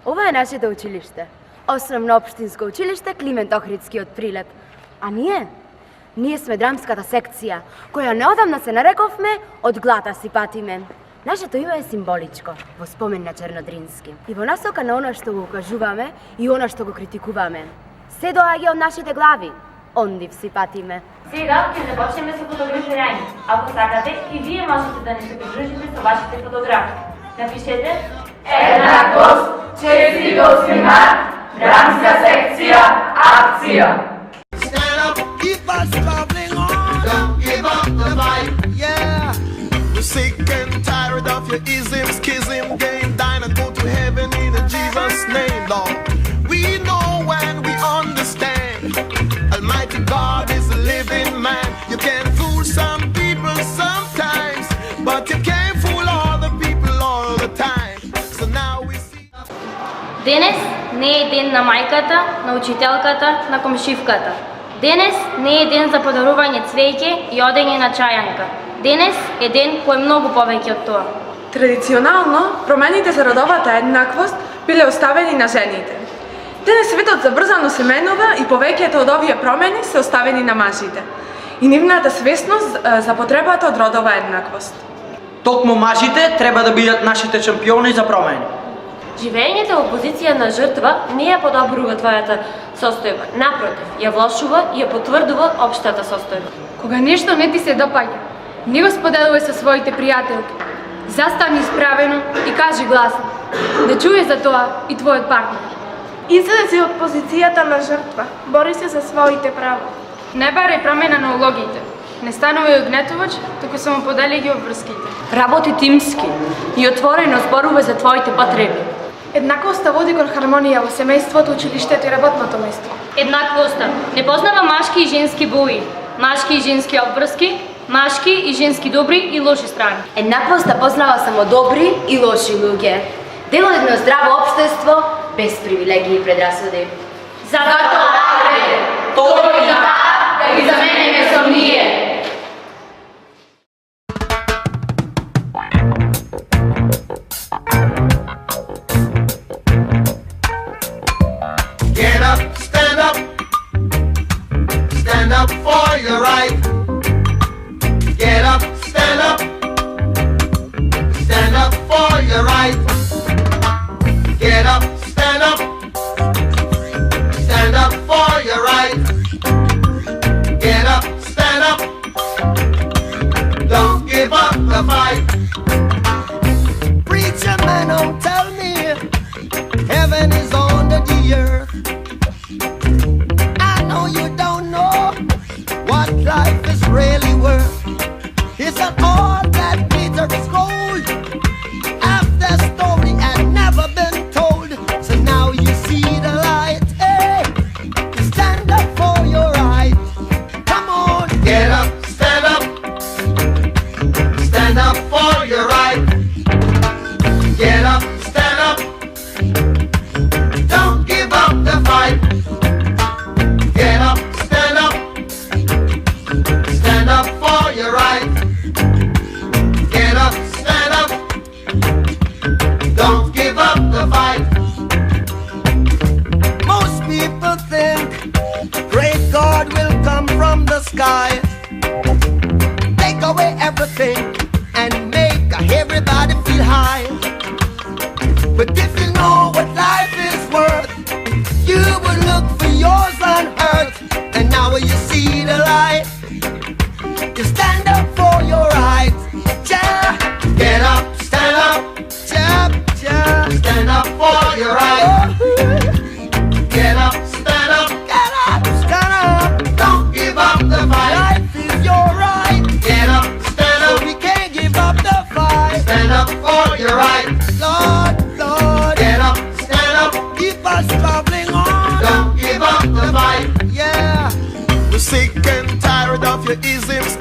Ова е нашето училиште. Основно општинско училиште Климент Охридски од Прилеп. А ние сме драмската секција, која неодамна се нарековме од глата си патиме. Нашето име е символичко, во спомен на Чернодрински. И во насока на оно што го укажуваме и оно што го критикуваме. Се доаѓа од нашите глави, ондив си патиме. Сега ќе започнеме со фотографирање. Ако сакате, и вие можете да ни се придружите со вашите фотографии. Напишете Еднаквост, 4-8 март, драмска секција, акција. Stand up, keep us traveling on. Don't give up the fight. Yeah. We're sick and tired of your ism, schism, game. Dine and go to heaven in Jesus' name, Lord. We know and we understand. Almighty God is a living man. You can fool some people sometimes, but you can't fool all the people all the time. So now we see. Денес не е ден на мајката, на учителката, на комшивката. Денес не е ден за подарување цвеќе и одење на чајанка. Денес е ден кој е многу повеќе од тоа. Традиционално, промените за родовата еднаквост биле оставени на жените. Денес светот забрзано се менува и повеќето од овие промени се оставени на мажите. И нивната свесност за потребата од родова еднаквост. Токму мажите треба да бидат нашите шампиони за промени. Живеењето во позиција на жртва не ја подобрува твојата состојба. Напротив, ја влошува и ја потврдува општата состојба. Кога нешто не ти се допаѓа, не го споделувај со своите пријателки. Застани исправено и кажи гласно. Да чуе за тоа и твојот партнер. Излези од позицијата на жртва. Бори се за своите права. Не барај промена на улогите. Не станувај огнетувач, туку само подели ги обврските. Работи тимски и отворено зборувај за твоите потреби. Еднаквоста води кон хармонија во семејството, училиштето и работното место. Еднаквоста не познава машки и женски бои, машки и женски обврски, машки и женски добри и лоши страни. Еднаквоста познава само добри и лоши луѓе. Дел од едно здраво општество без привилегии и предрасуди. Затоа Тоа и да ги замениме со ние. Get up, stand up. Stand up for your right. Get up, stand up. Stand up for your right. Get up, stand up. Stand up for your right. Get up, stand up. Don't give up the fight. Preacher man, don't tell me heaven is under the earth. I know you don't know what life is really worth. It's not all that glitter is gold. Half the story had never been told. So now you see the light. Hey, stand up for your right. Come on, get up, stand up. Stand up for your right. Get up, stand up. Don't give up the fight. Get up, stand up. Stand up for your right. Get up, stand up. Don't give up the fight. Most people think great God will come from the sky, take away everything and make everybody feel high. But if you know what life is worth, you will look for yours on earth. And now when you see the light, you stand up for your rights. Yeah. Get up, stand up. Yeah, yeah. Stand up for your rights. Get up, stand up. Get up, stand up. Don't give up the fight. Life is your right. Get up, stand up. We can't give up the fight. Stand up for your right. Lord, Lord. Get up, stand up. Keep us traveling on. Don't give up the fight. Yeah. We're sick and tired of your isms,